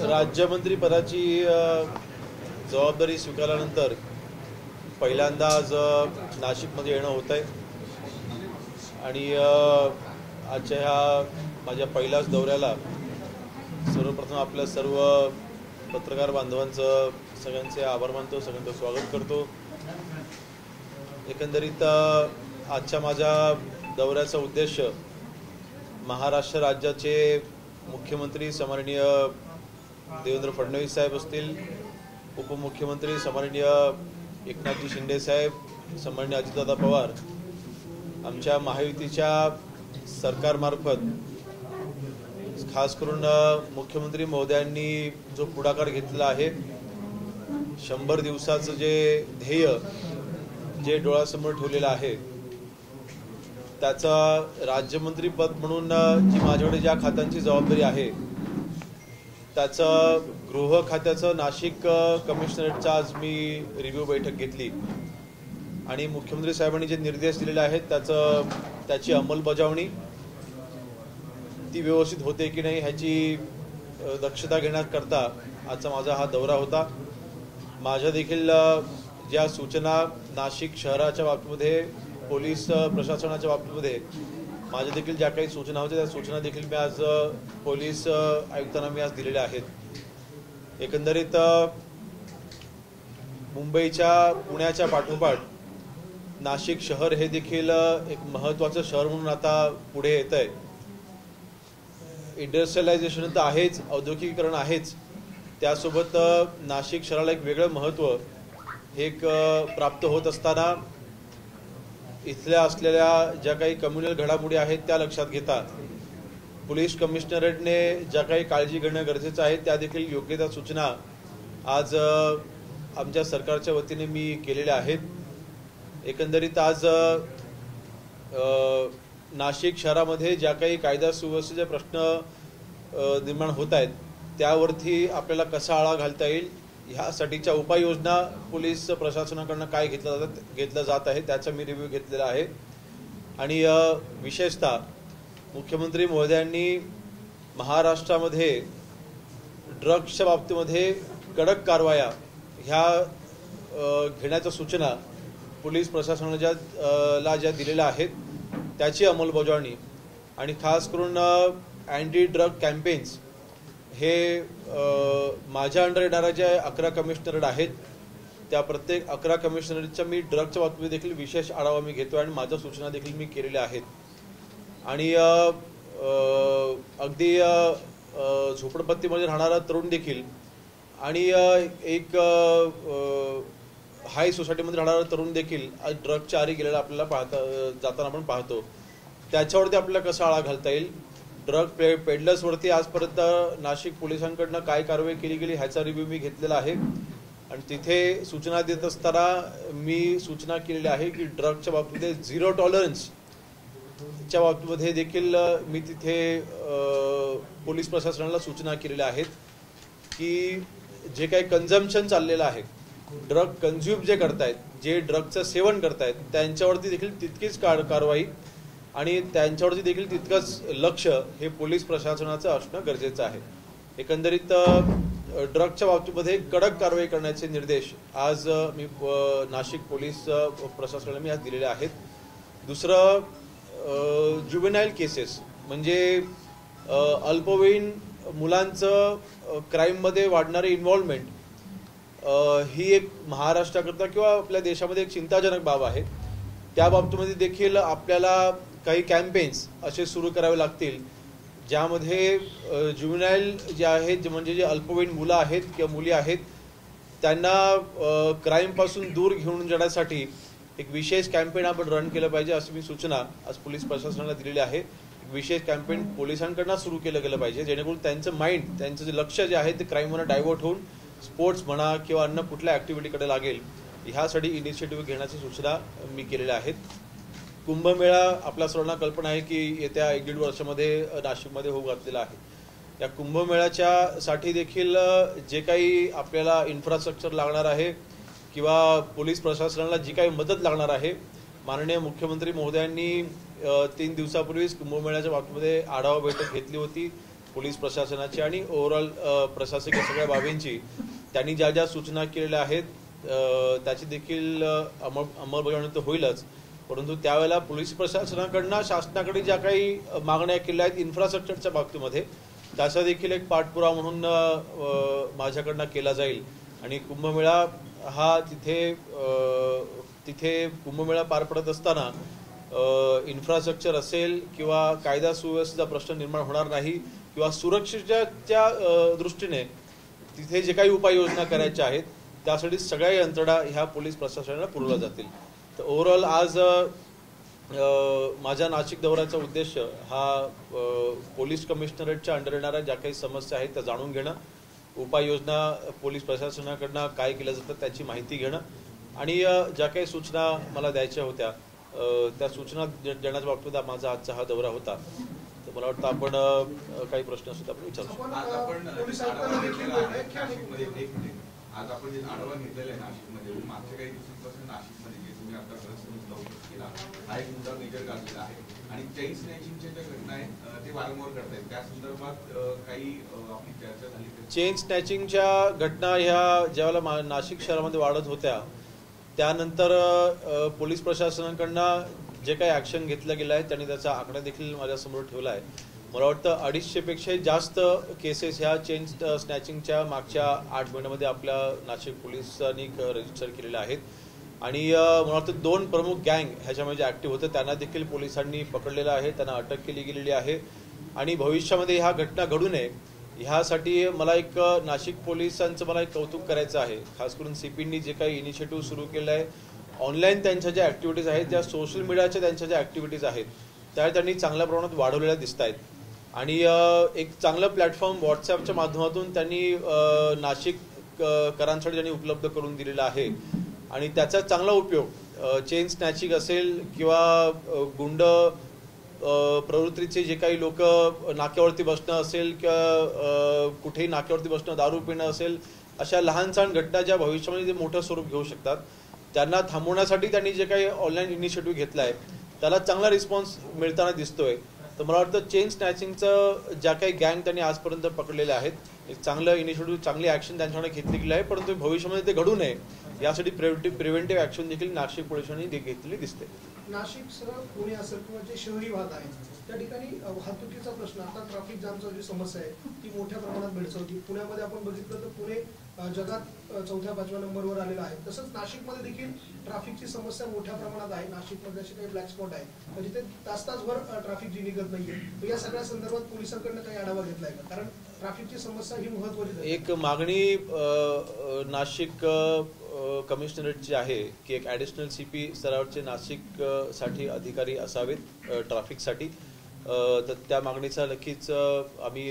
राज्यमंत्री पदाची जबाबदारी स्वीकारल्यानंतर पहिल्यांदा आज नाशिकमध्ये येणं होत आहे आणि आजच्या ह्या माझ्या पहिल्याच दौऱ्याला सर्वप्रथम आपल्या सर्व पत्रकार बांधवांचं सगळ्यांचे आभार मानतो, सगळ्यांचं स्वागत करतो। एकंदरीत आजच्या माझ्या दौऱ्याचा उद्देश महाराष्ट्र राज्याचे मुख्यमंत्री सन्माननीय देवेंद्र फडणवीस साहेब असतील, उपमुख्यमंत्री सन्माननीय एकनाथजी शिंदे साहेब, सन्माननीय अजितदादा पवार, आमच्या महायुतीच्या सरकारमार्फत खास करून मुख्यमंत्री महोदयांनी जो पुढाकार घेतला आहे, 100 दिवसाचं जे ध्येय जे डोळ्यासमोर ठेवलेलं आहे, त्याचा राज्यमंत्री पद म्हणून जी माझ्याकडे ज्या खात्यांची जबाबदारी आहे त्याचं गृह खात्याचं नाशिक कमिशनरेटचा आज मी रिव्ह्यू बैठक घेतली आणि मुख्यमंत्री साहेबांनी जे निर्देश दिलेले आहेत त्याची अंमलबजावणी ती व्यवस्थित होते की नाही ह्याची दक्षता घेण्याकरता आजचा माझा हा दौरा होता। माझ्या देखील ज्या सूचना नाशिक शहराच्या बाबतीमध्ये पोलीस प्रशासनाच्या बाबतीमध्ये माझ्या देखील ज्या काही सूचना होत्या त्या सूचना देखील मी आज पोलीस आयुक्तांना मी आज दिलेल्या आहेत। एकंदरीत पुण्याच्या पाठोपाठ नाशिक शहर हे देखील एक महत्त्वाचं शहर म्हणून आता पुढे येत आहे। इंडस्ट्रियलायझेशन तर आहेच, औद्योगिकीकरण आहेच, त्यासोबत नाशिक शहराला एक वेगळं महत्त्व हे प्राप्त होत असताना इथल्या असलेल्या ज्या काही कम्युनल घडामोडी आहेत त्या लक्षात घेता पोलीस कमिशनरेटने ज्या काही काळजी घेणं गरजेचं आहे त्या देखील योग्य त्या सूचना आज आमच्या सरकारच्या वतीने मी केलेल्या आहेत। एकंदरीत आज नाशिक शहरामध्ये ज्या काही कायदा सुव्यवस्थेचे प्रश्न निर्माण होत आहेत त्यावरती आपल्याला कसा आळा घालता येईल ह्यासाठीच्या उपाययोजना पोलीस प्रशासनाकडून काय घेतलं जात आहे त्याचा मी रिव्ह्यू घेतलेला आहे। आणि विशेषतः मुख्यमंत्री महोदयांनी महाराष्ट्रामध्ये ड्रग्सच्या बाबतीमध्ये कडक कारवाया ह्या घेण्याच्या सूचना पोलीस प्रशासनाला ज्या दिलेल्या आहेत त्याची अंमलबजावणी आणि खास करून अँटी ड्रग कॅम्पेन्स हे माझ्या अंडर येणाऱ्या ज्या 11 कमिशनरेट आहेत त्या प्रत्येक 11 कमिशनरेटच्या मी ड्रगच्या बाबतीत देखील विशेष आढावा मी घेतो आणि माझ्या सूचना देखील मी केलेल्या आहेत। आणि अगदी झोपडपट्टीमध्ये राहणारा तरुण देखील आणि एक हाय सोसायटीमध्ये राहणारा तरुण देखील आज ड्रगच्या आरी गेलेला आपल्याला जाताना आपण पाहतो, त्याच्यावरती आपल्याला कसा आळा घालता येईल, ड्रग पेडलर्सवरती आजपर्यंत नाशिक पोलिसांकडून काय कारवाई केली गेली ह्याचा रिव्ह्यू मी घेतलेला आहे। आणि तिथे सूचना देत असताना मी सूचना केलेली आहे की ड्रगच्या बाबतीमध्ये 0 टॉलरन्सच्या बाबतीमध्ये देखील मी तिथे पोलीस प्रशासनाला सूचना केलेल्या आहेत की जे काही कन्झम्पशन चाललेलं आहे, ड्रग कन्झ्युम जे करतायत, जे ड्रगचं सेवन करतायत त्यांच्यावरती देखील तितकीच कारवाई आणि त्यांच्यावरती देखील तितकंच लक्ष हे पोलीस प्रशासनाचं असणं गरजेचं आहे। एकंदरीत ड्रगच्या बाबतीमध्ये कडक कारवाई करण्याचे निर्देश आज मी नाशिक पोलीस प्रशासनाला मी आज दिलेले आहेत। दुसरं ज्युवेनाईल केसेस म्हणजे अल्पवयीन मुलांचं क्राईममध्ये वाढणारे इन्व्हॉल्वमेंट ही एक महाराष्ट्राकरता किंवा आपल्या देशामध्ये एक चिंताजनक बाब आहे। त्या बाबतीमध्ये देखील आपल्याला काही कॅम्पेन्स असे सुरू करावे लागतील ज्यामध्ये ज्युवेनाईल जे आहेत म्हणजे जे अल्पवयीन मुलं आहेत किंवा मुली आहेत त्यांना क्राईमपासून दूर घेऊन जाण्यासाठी एक विशेष कॅम्पेन आपण रन केलं पाहिजे अशी मी सूचना आज पोलीस प्रशासनाला दिलेली आहे। एक विशेष कॅम्पेन पोलिसांकडून सुरू केलं गेलं पाहिजे जेणेकरून त्यांचं माइंड, त्यांचं जे लक्ष जे आहे ते क्राईमवर डायव्हर्ट होऊन स्पोर्ट्स म्हणा किंवा अन्य कुठल्या ॲक्टिव्हिटीकडे लागेल ह्यासाठी इनिशिएटिव्ह घेण्याची सूचना मी केलेल्या आहेत। कुंभमेळा आपल्या सर्वांना कल्पना आहे की येत्या 1-1.5 वर्षामध्ये नाशिकमध्ये होऊ घातलेला आहे। या कुंभमेळ्याच्या साठी देखील जे काही आपल्याला इन्फ्रास्ट्रक्चर लागणार आहे किंवा पोलीस प्रशासनाला जी काही मदत लागणार आहे, माननीय मुख्यमंत्री महोदयांनी 3 दिवसापूर्वीच कुंभमेळ्याच्या बाबतीमध्ये आढावा बैठक घेतली होती। पोलीस प्रशासनाची आणि ओव्हरऑल प्रशासकीय सगळ्या बाबींची त्यांनी ज्या ज्या सूचना केलेल्या आहेत त्याची देखील अंमलबजावणी तर होईलच, परंतु त्यावेळेला पोलीस प्रशासनाकडनं शासनाकडे ज्या काही मागण्या केल्या आहेत इन्फ्रास्ट्रक्चरच्या बाबतीमध्ये त्याचा देखील एक पाठपुरावा म्हणून माझ्याकडनं केला जाईल। आणि कुंभमेळा हा तिथे कुंभमेळा पार पडत असताना इन्फ्रास्ट्रक्चर असेल किंवा कायदा सुव्यवस्थेचा प्रश्न निर्माण होणार नाही किंवा सुरक्षेच्या दृष्टीने तिथे जे काही उपाययोजना करायच्या आहेत त्यासाठी सगळ्या यंत्रणा ह्या पोलीस प्रशासनाला पुरवल्या जातील। तर ओव्हरऑल आज माझ्या नाशिक दौऱ्याचा उद्देश हा पोलीस कमिशनरेटच्या अंडर येणाऱ्या ज्या काही समस्या आहेत त्या जाणून घेणं, उपाययोजना पोलीस प्रशासनाकडनं काय केल्या जातात त्याची माहिती घेणं आणि ज्या काही सूचना मला द्यायच्या होत्या त्या सूचना देण्याच्या बाबतीत माझा आजचा हा दौरा होता। तर मला वाटतं आपण काही प्रश्न असतील आपण विचारू। आज आपण जे आढावा घेतलेला आहे नाशिकमध्ये मागच्या काही दिवसांपासून नाशिकमध्ये जे तुम्ही आता ग्रस्त केला हा एक मुद्दा मेजर गाजलेला आहे आणि चेन स्नॅचिंगच्या ज्या घटना आहेत ते वारंवार करतायत, त्या संदर्भात काही आपली चर्चा झाली? चेन स्नॅचिंगच्या घटना ह्या ज्यावेळेला नाशिक शहरामध्ये वाढत होत्या त्यानंतर पोलीस प्रशासनाकडनं जे काही ॲक्शन घेतलं गेलं आहे त्यांनी त्याचा आकडा देखील माझ्यासमोर ठेवला आहे। मला वाटतं 250पेक्षाही जास्त केसेस ह्या चेन स्नॅचिंगच्या मागच्या 8 महिन्यामध्ये आपल्या नाशिक पोलिसांनी रजिस्टर केलेल्या आहेत आणि मला वाटतं 2 प्रमुख गँग ह्याच्यामध्ये जे ॲक्टिव्ह होते त्यांना देखील पोलिसांनी पकडलेलं आहे, त्यांना अटक केली गेलेली आहे आणि भविष्यामध्ये ह्या घटना घडू नये ह्यासाठी मला एक नाशिक पोलिसांचं मला एक कौतुक करायचं आहे। खास करून सीपींनी जे काही इनिशिएटिव्ह सुरू केलं आहे, ऑनलाईन त्यांच्या ज्या ॲक्टिव्हिटीज आहेत त्या सोशल मीडियाच्या त्यांच्या ज्या ॲक्टिव्हिटीज आहेत त्या त्यांनी चांगल्या प्रमाणात वाढवलेल्या दिसत आहेत आणि एक चांगलं प्लॅटफॉर्म व्हॉट्सॲपच्या माध्यमातून त्यांनी नाशिक करांसाठी त्यांनी उपलब्ध करून दिलेला आहे आणि त्याचा चांगला उपयोग चेन स्नॅचिंग असेल किंवा गुंड प्रवृत्तीचे जे काही लोक नाक्यावरती बसणं असेल किंवा कुठेही नाक्यावरती बसणं, दारू पिणं असेल, अशा लहान सहान घटना ज्या भविष्यामध्ये ते मोठं स्वरूप घेऊ शकतात त्यांना थांबवण्यासाठी त्यांनी जे काही ऑनलाईन इनिशिएटिव्ह घेतला आहे त्याला चांगला रिस्पॉन्स मिळताना दिसतोय। तर मला वाटतं चेन स्नॅचिंगचं ज्या काही गँग त्यांनी आजपर्यंत पकडलेले आहेत एक चांगलं इनिशिएटिव्ह, चांगली ॲक्शन त्यांच्याकडे घेतली गेली आहे, परंतु भविष्यामध्ये ते घडू नये यासाठी प्रिव्हेंटिव्ह ॲक्शन देखील नाशिक पोलिसांनी घेतलेली दिसते। नाशिक पुणे असेल किंवा जे शहरी भाग आहे त्या ठिकाणी वाहतुकीचा प्रश्न, आता ट्रॅफिक जामची जी समस्या आहे ती मोठ्या प्रमाणात भेडसावते। पुण्यामध्ये आपण बघितलं तर पुणे जगात 4-5व्या नंबरवर आलेला आहे, तसंच नाशिकमध्ये देखील ट्रॅफिकची समस्या मोठ्या प्रमाणात आहे। नाशिकमध्ये असे काही ब्लॅक स्पॉट आहे जिथे तासभर ट्रॅफिक जी निघत नाहीये, या सगळ्या संदर्भात पोलिसांकडनं काही आढावा घेतलाय का? कारण ट्रॅफिकची समस्या ही महत्त्वाची एक मागणी नाशिक कमिशनरेटची आहे की एक ॲडिशनल सीपी स्तरावरचे नाशिकसाठी अधिकारी असावेत ट्रॅफिकसाठी, तर त्या मागणीचा नक्कीच आम्ही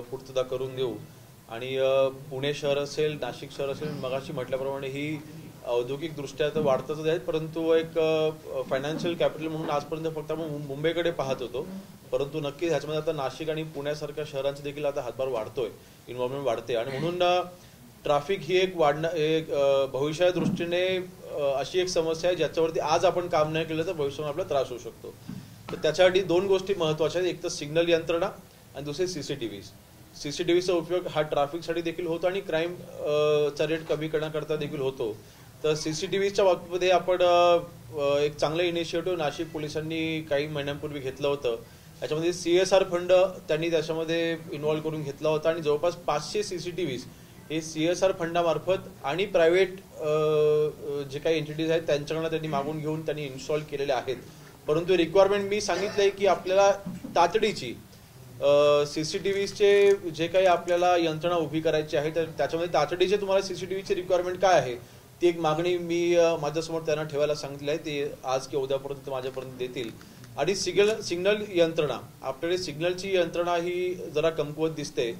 पूर्तता करून देऊ आणि पुणे शहर असेल, नाशिक शहर असेल, मगाशी म्हटल्याप्रमाणे ही औद्योगिकदृष्ट्या तर वाढतच आहेत, परंतु एक फायनान्शियल कॅपिटल म्हणून आजपर्यंत फक्त आपण मुंबईकडे पाहत होतो, परंतु नक्कीच ह्याच्यामध्ये आता नाशिक आणि पुण्यासारख्या शहरांचे देखील आता हातभार वाढतोय, इन्व्हॉल्वमेंट वाढते आणि म्हणून ट्रॅफिक ही एक भविष्याच्या दृष्टीने अशी एक समस्या आहे ज्याच्यावरती आज आपण काम नाही केलं तर भविष्यामध्ये आपल्याला त्रास होऊ शकतो। तर त्याच्यासाठी 2 गोष्टी महत्त्वाच्या आहेत, एक तर सिग्नल यंत्रणा आणि दुसरे सीसीटीव्हीचा उपयोग हा ट्रॅफिकसाठी देखील होतो आणि क्राईमचा रेट कमी करण्याकरता देखील होतो। तर सीसीटीव्हीच्या बाबतीमध्ये आपण एक चांगलं इनिशिएटिव्ह नाशिक पोलिसांनी काही महिन्यांपूर्वी घेतलं होतं, याच्यामध्ये CSR फंड त्यांनी त्याच्यामध्ये इन्व्हॉल्व करून घेतला होता आणि जवळपास 500 CCTVs हे CSR फंडामार्फत आणि प्रायव्हेट जे काही एंटिटीज आहेत त्यांच्याकडनं त्यांनी मागून घेऊन त्यांनी इन्स्टॉल केलेले आहेत, परंतु रिक्वायरमेंट मी सांगितलंय की आपल्याला तातडीची CCTVचे जे काही आपल्याला यंत्रणा उभी करायची आहे तर त्याच्यामध्ये तातडीचे तुम्हाला CCTVची रिक्वायरमेंट काय आहे ती एक मागणी मी माझ्यासमोर त्यांना ठेवायला सांगितली आहे, ते आज किंवा उद्यापर्यंत माझ्यापर्यंत देतील। आणि सिग्नल यंत्रणा, आपल्याकडे सिग्नलची यंत्रणा ही जरा कमकुवत दिसते।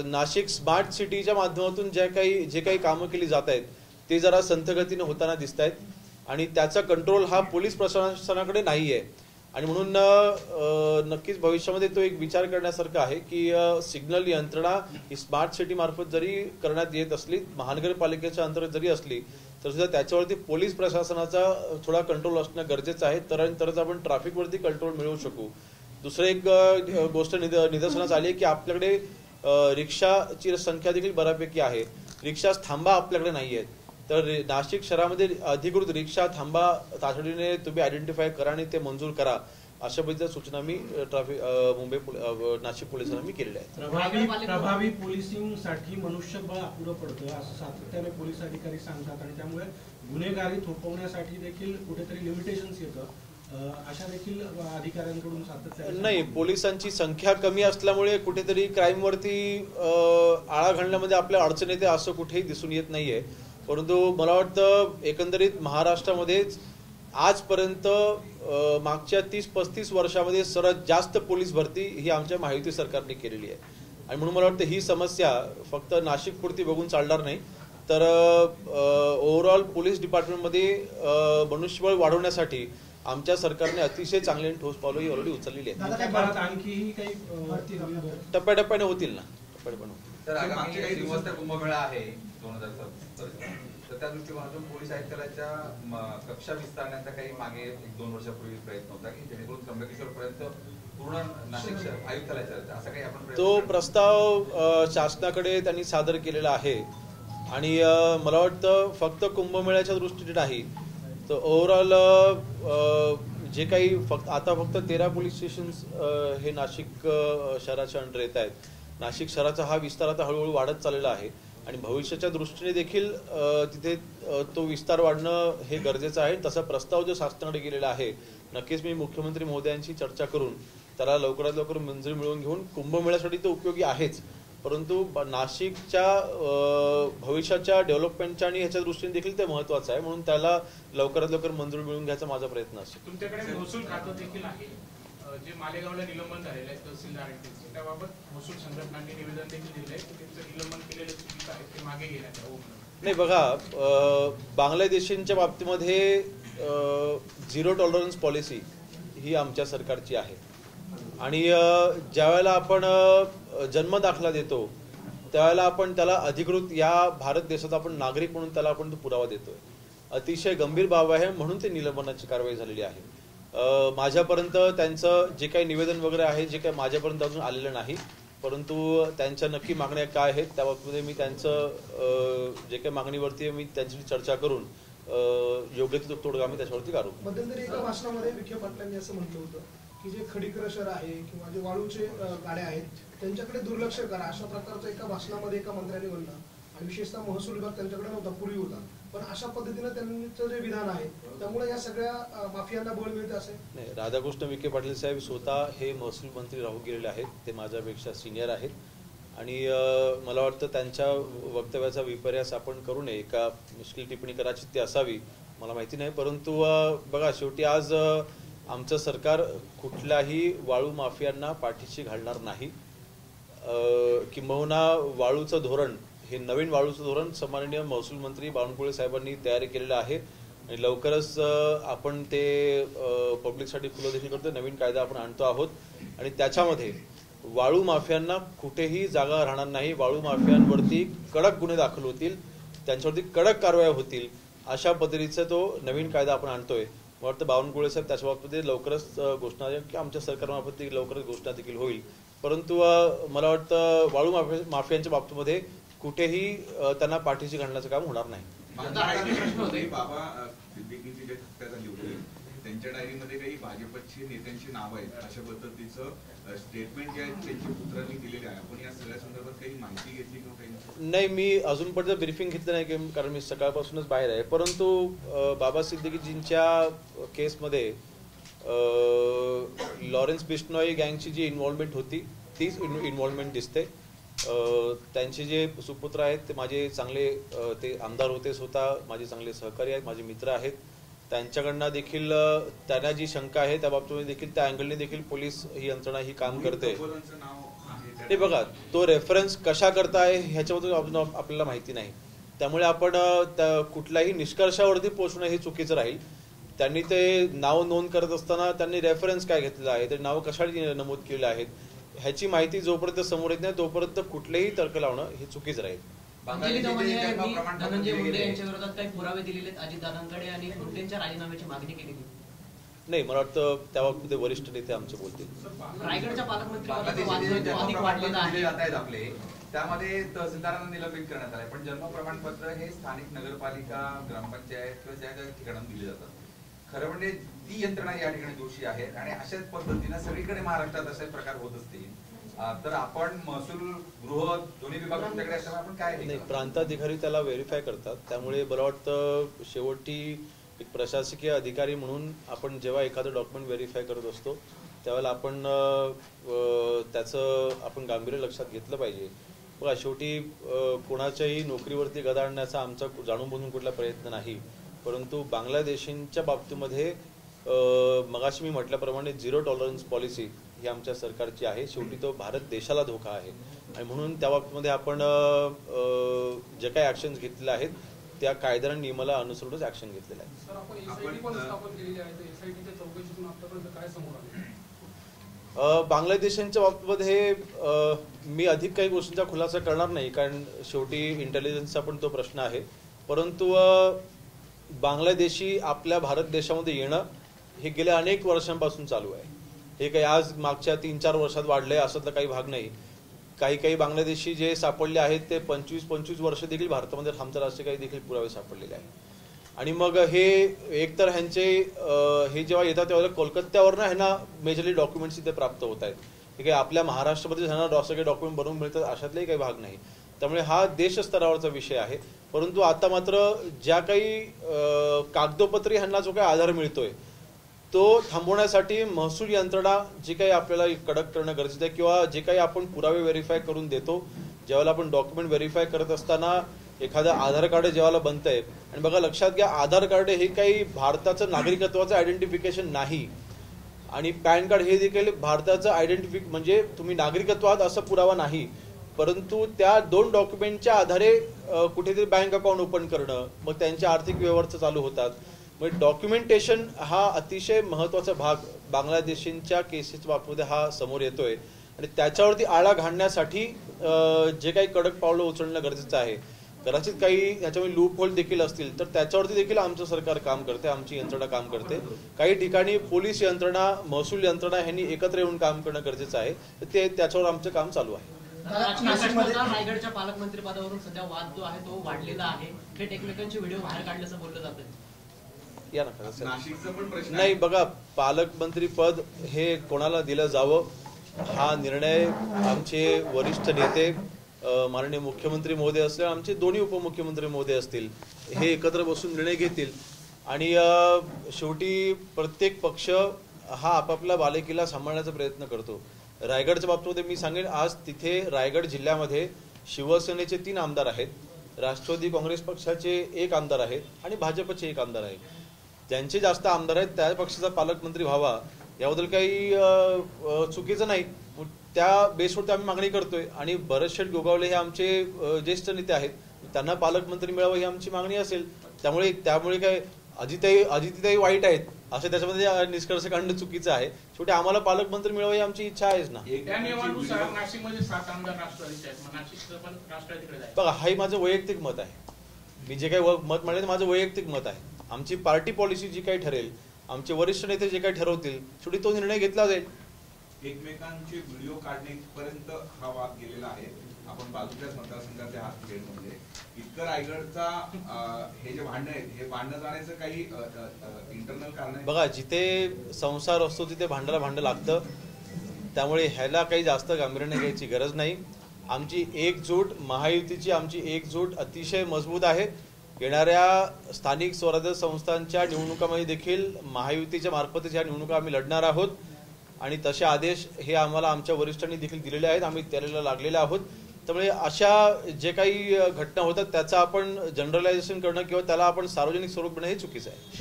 नाशिक स्मार्ट सिटीच्या माध्यमातून जे काही कामं केली जात आहेत ते जरा संथ गतीने होताना दिसत आहेत आणि त्याचा कंट्रोल हा पोलीस प्रशासनाकडे नाही आहे आणि म्हणून नक्कीच भविष्यामध्ये तो एक विचार करण्यासारखा आहे की सिग्नल यंत्रणा ही स्मार्ट सिटी मार्फत जरी करण्यात येत असली, महानगरपालिकेच्या अंतर्गत जरी असली तर सुद्धा त्याच्यावरती पोलीस प्रशासनाचा थोडा कंट्रोल असणं गरजेचं आहे, तरच आपण ट्रॅफिकवरती कंट्रोल मिळवू शकू। दुसरं एक गोष्ट निदर्शनास आली की आपल्याकडे रिक्षाची संख्या देखील बऱ्यापैकी आहे, रिक्षा थांबा आपल्याकडे नाही आहेत. तर नाशिक शहरामध्ये अधिकृत रिक्षा थांबा तातडीने तुम्ही आयडेंटिफाय करा आणि ते मंजूर करा, अशा पद्धतीच्या सूचना मी नाशिक पोलिसांना मी केलेल्या आहेत. प्रभावी पोलिसिंगसाठी मनुष्यबळ अपुरं पडतं असं सातत्याने पोलीस अधिकारी सांगतात आणि त्यामुळे गुन्हेगारी थोपवण्यासाठी देखील कुठेतरी लिमिटेशन्स येतं, अशा देखील अधिकाऱ्यांकडून सातत्याने. नाही, पोलिसांची संख्या कमी असल्यामुळे कुठेतरी क्राईमवरती आळा घालण्यामध्ये आपल्या अडचण येते असं कुठेही दिसून येत नाहीये. परंतु मला वाटतं एकंदरीत महाराष्ट्रामध्येच आजपर्यंत मागच्या 30-35 वर्षामध्ये सर्वात जास्त पोलीस भरती ही आमच्या महायुती सरकारने केलेली आहे. आणि म्हणून मला वाटतं ही समस्या फक्त नाशिक पुरती बघून चालणार नाही, तर ओव्हरऑल पोलीस डिपार्टमेंटमध्ये मनुष्यबळ वाढवण्यासाठी आमच्या सरकारने अतिशय चांगली आणि ठोस पावलं ही ऑलरेडी उचललेली आहेत. आणखीही काही टप्प्याटप्प्याने होतील ना, टप्प्याटप्प्याने होतील. तर आगामी श्रीमंत कुंभमेळा आहे 2027, तर त्या दृष्टिकोनातून पोलीस आयुक्तालयाच्या कक्षा विस्तारण्याचा काही मागे 1-2 वर्षापूर्वी प्रयत्न होता की जेणेकरून त्र्यंबकेश्वर पर्यंत पूर्ण नाशिक आयुक्तालयाचा असा काही आपण तो प्रस्ताव शासनाकडे त्यांनी सादर केलेला आहे. आणि मला वाटतं फक्त कुंभमेळ्याच्या दृष्टीने नाही, तर ओव्हरऑल जे काही आता फक्त 13 पोलीस स्टेशन्स हे नाशिक शहराच्या अंडर येत आहेत. नाशिक शहराचा हा विस्तार आता हळूहळू वाढत चाललेला आहे आणि भविष्याच्या दृष्टीने देखील तिथे तो विस्तार वाढणं हे गरजेचं आहे. तसा प्रस्ताव जो शासनाकडे गेलेला आहे, नक्कीच मी मुख्यमंत्री महोदयांशी चर्चा करून त्याला लवकरात लवकर मंजुरी मिळवून घेऊन कुंभमेळ्यासाठी तो उपयोगी आहेच, परंतु नाशिकच्या भविष्याच्या डेव्हलपमेंटच्या आणि ह्याच्या दृष्टीने देखील ते महत्वाचं आहे. म्हणून त्याला लवकरात लवकर मंजुरी मिळवून घ्यायचा माझा प्रयत्न असेल. तुमच्याकडे महसूल खातं देखील आहे, जे मालेगावला निलंबन झालेलं आहे तहसीलदारांचे, त्याबाबत महसूल संघटनांनी निवेदन देखील दिलं आहे की त्यांचं निलंबन केलेलं चुकीचं आहे, ते मागे घेण्यात यावं. नाही बघा, बांगलादेशींच्या बाबतीमध्ये 0 टॉलरन्स पॉलिसी ही आमच्या सरकारची आहे आणि ज्यावेळेला आपण जन्म दाखला देतो त्यावेळेला आपण त्याला अधिकृत या भारत देशाचा आपण नागरिक म्हणून त्याला आपण तो पुरावा देतोय. अतिशय गंभीर बाब आहे, म्हणून ते निलंबनाची कारवाई झालेली आहे. माझ्यापर्यंत त्यांचं जे काही निवेदन वगैरे आहे जे काही माझ्यापर्यंत अजून आलेलं नाही, परंतु त्यांच्या नक्की मागण्या काय आहेत त्या बाबतीमध्ये मी त्यांचं जे काही मागणीवरती मी त्यांच्याशी चर्चा करून योग्य तो तोडगा मी त्याच्यावरती काढू. मध्यंतरी एका भाषणामध्ये विखे पाटलांनी असं म्हटलं होतं की जे खडी क्रशर आहे किंवा जे वाळूचे गाड्या आहेत त्यांच्याकडे दुर्लक्ष करा, अशा प्रकारचं एका भाषणामध्ये एका मंत्र्याने म्हणलं. आणि विशेषतः महसूल विभाग त्यांच्याकडे नव्हता, पूर्वी होता, पण अशा पद्धतीनं त्यांचं जे विधान आहे त्यामुळे या सगळ्या माफियांना बळ मिळते असे नाही. राधाकृष्ण विखे पाटील साहेब स्वतः हे महसूल मंत्री राहून गेलेले आहेत, ते माझ्यापेक्षा सिनियर आहेत आणि मला वाटतं त्यांच्या वक्तव्याचा विपर्यास आपण करू नये. एका मुश्किल टिप्पणी करायची ती असावी मला माहिती नाही, परंतु बघा शेवटी आज आमचं सरकार कुठल्याही वाळू माफियांना पाठीशी घालणार नाही. किंबहुना वाळूचं धोरण हे नवीन वाळूचं धोरण सन्माननीय महसूल मंत्री बावनकुळे साहेबांनी तयारी केलेलं आहे आणि लवकरच आपण ते पब्लिकसाठी खुलं देखील करतो. नवीन कायदा आपण आणतो आहोत आणि त्याच्यामध्ये वाळू माफियांना कुठेही जागा राहणार नाही. वाळू माफियांवरती कडक गुन्हे दाखल होतील, त्यांच्यावरती कडक कारवाया होतील, अशा पद्धतीचा तो नवीन कायदा आपण आणतोय. मला वाटतं बावनकुळे साहेब त्याच्या बाबतीत लवकरच घोषणा की आमच्या सरकारमार्फत लवकरच घोषणा देखील होईल. परंतु मला वाटतं वाळू माफियांच्या बाबतीमध्ये कुठेही त्यांना पाठीशी घालण्याचं काम होणार नाही. बाबा सिद्दीकीची जे हत्या झाली होती त्यांच्या डायरीमध्ये काही भाजपची नेत्यांची नाव आहेत अशा पद्धतीचं स्टेटमेंट जे आहे त्यांच्या पुत्रांनी दिलेले आहे. आपण या सगळ्या संदर्भात काही माहिती घेतली किंवा काही? नाही, मी अजूनपर्यंत ब्रीफिंग घेतलं नाही कारण मी सकाळपासूनच बाहेर आहे. परंतु बाबा सिद्दीकीजींच्या केसमध्ये लॉरेन्स बिश्नॉई गँगची जी इन्व्हॉल्वमेंट होती तीच इन्व्हॉल्वमेंट दिसते. त्यांचे जे सुपुत्र आहेत ते माझे चांगले ते आमदार होते, स्वतः माझे चांगले सहकारी आहेत, माझे मित्र आहेत. त्यांच्याकडनं देखील त्यांना जी शंका आहे त्या बाबतीमध्ये देखील त्या अँगलने देखील पोलीस ही यंत्रणा ही काम करते. ते बघा, तो रेफरन्स कशा करताय ह्याच्याबद्दल आपल्याला माहिती नाही, त्यामुळे आपण कुठल्याही निष्कर्षावरती पोहोचणं हे चुकीचं राहील. त्यांनी ते नाव नोंद करत असताना त्यांनी रेफरन्स काय घेतलेलं आहे, ते नाव कशासाठी नमूद केलेलं आहे ह्याची माहिती जोपर्यंत समोर येत नाही तोपर्यंत कुठलेही तर्क लावणं हे चुकीचं राहील. धनंजय मुंडे यांच्या विरोधात काही पुरावे दिलेले अजितदादांकडे आणि मुंडेंच्या राजीनाम्याची मागणी केलेली. नाही, मला वाटतं त्या बाबतीत वरिष्ठ नेते आमचे बोलतील. रायगडच्या बांगलादेशी जे जन्म प्रमाणपत्र दिले जात आहेत आपले, त्यामध्ये तहसीलदारांना निलंबित करण्यात आलंय, पण जन्म प्रमाणपत्र हे स्थानिक नगरपालिका, ग्रामपंचायत किंवा ज्या ज्या ठिकाणाहून दिले जातात. खरं म्हणजे ती यंत्रणा या ठिकाणी दोषी आहे आणि अशाच पद्धतीने सगळीकडे महाराष्ट्रात असे प्रकार होत असतील तर आपण महसूल, गृह दोन्ही विभाग तुमच्याकडे असल्यामुळे आपण काय नाही, प्रांताधिकारी त्याला व्हेरीफाय करतात. त्यामुळे मला वाटतं शेवटी एक प्रशासकीय अधिकारी म्हणून आपण जेव्हा एखादं डॉक्युमेंट व्हेरीफाय करत असतो त्यावेळेला आपण त्याचं आपण गांभीर्य लक्षात घेतलं पाहिजे. बघा, शेवटी कोणाच्याही नोकरीवरती गदा आणण्याचा आमचा जाणून बुजून कुठला प्रयत्न नाही, परंतु बांगलादेशींच्या बाबतीमध्ये मगाशी मी म्हटल्याप्रमाणे 0 टॉलरन्स पॉलिसी ही आमच्या सरकारची आहे. शेवटी तो भारत देशाला धोका आहे आणि म्हणून त्या बाबतीमध्ये आपण जे काही ॲक्शन्स घेतलेले आहेत त्या कायदा आणि नियमाला अनुसरूनच ॲक्शन घेतलेलं आहे. सर, आपण एसआयटी पण स्थापन केलेली आहे, तर एसआयटीच्या चौकशीतून आतापर्यंत काय समोर आले? बांगलादेशांच्या बाबतीमध्ये मी अधिक काही गोष्टींचा खुलासा करणार नाही, कारण शेवटी इंटेलिजन्सचा पण तो प्रश्न आहे. परंतु बांगलादेशी आपल्या भारत देशामध्ये येणं हे गेल्या अनेक वर्षांपासून चालू आहे. हे काही आज मागच्या 3-4 वर्षात वाढलंय असं तर काही भाग नाही. काही बांगलादेशी जे सापडले आहेत ते 25-25 वर्ष देखील भारतामध्ये थांबतात असे काही देखील पुरावे सापडलेले आहेत. आणि मग हे एकतर ह्यांचे हे जेव्हा येतात तेव्हा कोलकात्यावरनं ह्यांना मेजरली डॉक्युमेंट्स इथे प्राप्त होत आहेत. हे काही आपल्या महाराष्ट्रामध्ये ह्यांना सगळे डॉक्युमेंट बनवून मिळतात अशातलेही काही भाग नाही. त्यामुळे हा देशस्तरावरचा विषय आहे. परंतु आता मात्र ज्या काही कागदोपत्री ह्यांना जो काही आधार मिळतोय तो थांबवण्यासाठी महसूल यंत्रणा जी काही आपल्याला कडक करणं गरजेचं आहे, किंवा जे काही आपण पुरावे व्हेरीफाय करून देतो, ज्यावेळेला आपण डॉक्युमेंट व्हेरीफाय करत असताना एखादं आधार कार्ड जेव्हा बनतंय, आणि बघा लक्षात घ्या, आधार कार्ड हे काही भारताचं नागरिकत्वाचं आयडेंटिफिकेशन नाही आणि पॅन कार्ड हे देखील भारताचं आयडेंटिफिक म्हणजे तुम्ही नागरिकत्व आहात असा पुरावा नाही. परंतु त्या 2 डॉक्युमेंटच्या आधारे कुठेतरी बँक अकाउंट ओपन करणं, मग त्यांचे आर्थिक व्यवहार चालू होतात. म्हणजे डॉक्युमेंटेशन हा अतिशय महत्त्वाचा भाग बांगलादेशींच्या केसेसच्या बाबतीमध्ये हा समोर येतोय आणि त्याच्यावरती आळा घालण्यासाठी जे काही कडक पावलं उचलणं गरजेचं आहे. कदाचित काही याच्यामध्ये लूप होल देखील असतील तर त्याच्यावरती देखील आमचं सरकार काम करते, आमची यंत्रणा काम करते. काही ठिकाणी पोलीस यंत्रणा, महसूल यंत्रणा ह्यांनी एकत्र येऊन काम करणं गरजेचं आहे. तर त्याच्यावर आमचं काम चालू आहे. रायगडच्या पालकमंत्री पदावरून सध्या वाद जो आहे तो वाढलेला आहे. थेट एकमेकांचे व्हिडिओ बाहेर काढल्याचं बोललं जातं. या ना नाशिकचा पण प्रश्न नाही, बघा, पालकमंत्री पद हे कोणाला दिलं जावं हा निर्णय आमचे वरिष्ठ नेते माननीय मुख्यमंत्री महोदय असतील, आमचे दोन्ही उपमुख्यमंत्री महोदय असतील, हे एकत्र बसून निर्णय घेतील. आणि शेवटी प्रत्येक पक्ष हा आपापला बालेकिल्ला सांभाळण्याचा प्रयत्न करतो. रायगडच्या बाबतीमध्ये मी सांगेन, आज तिथे रायगड जिल्ह्यामध्ये शिवसेनेचे 3 आमदार आहेत, राष्ट्रवादी काँग्रेस पक्षाचे 1 आमदार आहेत आणि भाजपचे 1 आमदार आहेत. ज्यांचे जास्त आमदार आहेत त्या पक्षाचा पालकमंत्री व्हावा याबद्दल काही चुकीचं नाही. त्या बेसवरती आम्ही मागणी करतोय आणि भरतशेठ गोगावले हे आमचे ज्येष्ठ नेते आहेत, त्यांना पालकमंत्री मिळावं ही आमची मागणी असेल. त्यामुळे काय अजितीताई वाईट आहेत असं त्याच्यामध्ये निष्कर्ष काढणं चुकीचं आहे. शेवटी आम्हाला पालकमंत्री मिळावं ही आमची इच्छा आहेच ना. त्या नियमानुसार नाशिकमध्ये 7 आमदार राष्ट्रवादीचे आहेत, मग नाशिकचं पण राष्ट्रवादीकडे जाईल. बघा, हे माझं वैयक्तिक मत आहे. मी जे काही मत मांडले माझं वैयक्तिक मत आहे. आमची पार्टी पॉलिसी जी काही ठरेल, आमचे वरिष्ठ नेते जे काही ठरवतील, शेवटी तो निर्णय घेतला जाईल. एकमेकांचे व्हिडिओ काढण्यापर्यंत हा वाद गेलेला आहे. आपण बाजूच्याच मतदारसंघाचे आहात खेडमध्ये. इतकं रायगडचा हे जे भांडण आहेत हे भांडण जाण्याचं काही इंटरनल कारण आहे? बघा, जिथे संसार असतो तिथे भांडण लागतं. त्यामुळे ह्याला काही जास्त गांभीर्याने घ्यायची गरज नाही. आमची एकजूट, महायुतीची आमची एकजूट अतिशय मजबूत आहे. येणाऱ्या स्थानिक स्वराज्य संस्थांच्या निवडणुकांमध्ये देखील महायुतीच्या मार्फतच ह्या निवडणुका आम्ही लढणार आहोत आणि तसे आदेश हे आम्हाला आमच्या वरिष्ठांनी देखील दिलेले आहेत. आम्ही त्याला लागलेले आहोत. त्यामुळे अशा जे काही घटना होतात त्याचं आपण जनरलायझेशन करणं किंवा त्याला आपण सार्वजनिक स्वरूप देणं हे चुकीचं आहे.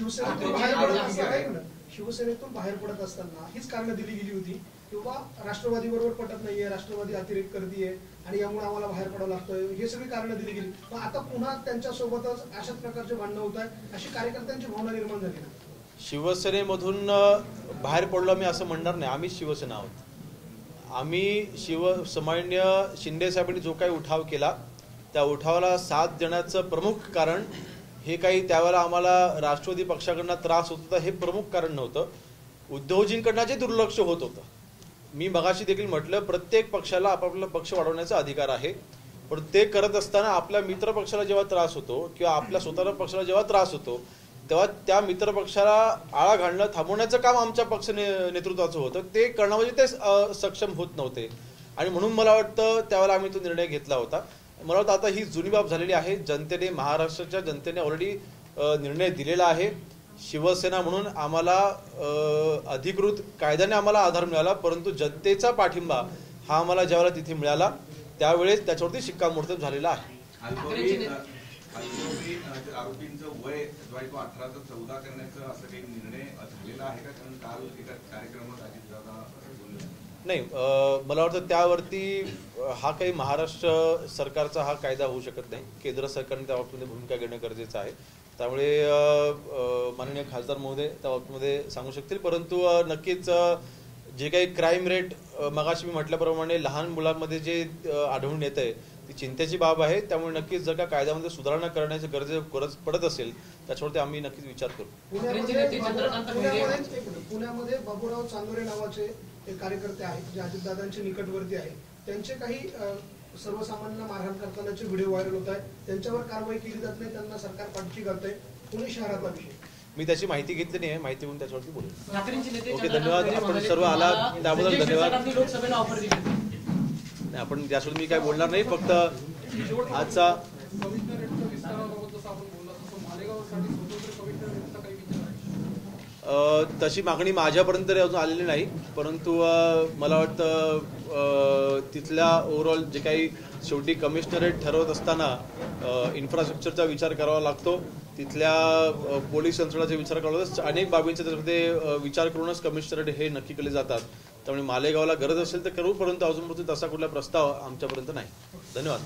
शिवसेनेतून बाहेर पडत असताना हीच कारणं दिली गेली होती किंवा राष्ट्रवादी बरोबर पटत नाहीये, राष्ट्रवादी अतिरेक करतीये आणि यामुळे आम्हाला बाहेर पडावं लागतं, हे सगळी कारणं दिली गेली. पण आता पुन्हा त्यांच्यासोबतच अशाच प्रकारचे भांडणं होत आहेत अशी कार्यकर्त्यांची भावना निर्माण झाली ना. शिवसेनेमधून बाहेर पडलो आम्ही असं म्हणणार नाही. आम्ही शिवसेना आहोत. आम्ही सामान्य शिंदे साहेबांनी जो काही उठाव केला त्या उठावाला साथ देण्याचं प्रमुख कारण हे काही त्यावेळेला आम्हाला राष्ट्रवादी पक्षाकडनं त्रास होत होता हे प्रमुख कारण नव्हतं. उद्योजकांकडनं जे दुर्लक्ष होत होतं. मी मगाशी देखील म्हटलं, प्रत्येक पक्षाला आपापला पक्ष वाढवण्याचा अधिकार आहे, पण ते करत असताना आपल्या मित्र पक्षाला जेव्हा त्रास होतो किंवा आपल्या स्वतःच्या पक्षाला जेव्हा त्रास होतो तेव्हा त्या मित्र पक्षाला आळा घालणं थांबवण्याचं काम आमच्या पक्ष नेतृत्वाचं होतं. ते करणं म्हणजे ते सक्षम होत नव्हते आणि म्हणून मला वाटतं त्यावेळेला आम्ही तो निर्णय घेतला होता. मला वाटतं आता ही जुनी बाब झालेली आहे. जनतेने, महाराष्ट्राच्या जनतेने ऑलरेडी निर्णय दिलेला आहे. शिवसेना म्हणून आम्हाला अधिकृत कायद्याने आम्हाला आधार मिळाला, परंतु जनतेचा पाठिंबा हा आम्हाला ज्यावेळेला तिथे मिळाला त्यावेळेस त्याच्यावरती शिक्कामोर्तब झालेला आहे. आरोपींचं वय जो आहे तो 18 ते 14 करण्याचा असं काही निर्णय झालेला आहे का? कारण काल एका कार्यक्रमात अजितदादा बोलले. नाही, मला वाटतं त्यावरती हा काही महाराष्ट्र सरकारचा हा कायदा होऊ शकत नाही. केंद्र सरकारने त्या बाबतीमध्ये भूमिका घेणं गरजेचं आहे. त्यामुळे माननीय खासदार महोदय त्या बाबतीमध्ये सांगू शकतील. परंतु नक्कीच जे काही क्राईम रेट मगाशी मी म्हटल्याप्रमाणे लहान मुलांमध्ये जे आढळून येत आहे ती चिंतेची बाब आहे. त्यामुळे नक्कीच जर का कायद्यामध्ये सुधारणा करण्याची गरज पडत असेल त्याच्यावरती आम्ही नक्कीच विचार करू. पुण्यामध्ये बाबूराव चांदोरे नावाचे एक कार्यकर्ते आहेत जे अजितदादांचे निकटवर्ती आहेत. त्यांचे काही सर्वसामान्यांना मारहाण करतानाचे व्हिडिओ व्हायरल होत आहेत. त्यांच्यावर कारवाई केली जात नाही, त्यांना सरकार पाठची करत आहे. पुणे शहरातला विषय, मी त्याची माहिती घेतली नाही आहे. माहिती घेऊन त्याच्यावरती बोलू. ओके, धन्यवाद. आपण सर्व आलात त्याबद्दल धन्यवाद. लोकसभेला ऑफर दिली. आपण त्यासाठी मी काय बोलणार नाही. फक्त आजचा तशी मागणी माझ्यापर्यंत अजून आलेली नाही, परंतु मला वाटतं तिथल्या ओव्हरऑल जे काही शेवटी कमिशनरेट ठरवत असताना इन्फ्रास्ट्रक्चरचा विचार करावा लागतो, तिथल्या पोलीस यंत्रणाचा विचार करावा लागतो. अनेक बाबींचा त्याच्यामध्ये विचार करूनच कमिशनरेट हे नक्की केले जातात. त्यामुळे मालेगावला गरज असेल तर करू, परंतु अजूनपर्यंत तसा कुठला प्रस्ताव आमच्यापर्यंत नाही. धन्यवाद.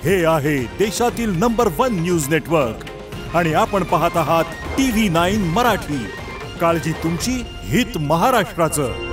हे आहे देशातील नंबर 1 न्यूज नेटवर्क आणि आपण पाहत आहात TV9 मराठी. काळजी तुमची, हित महाराष्ट्राचं.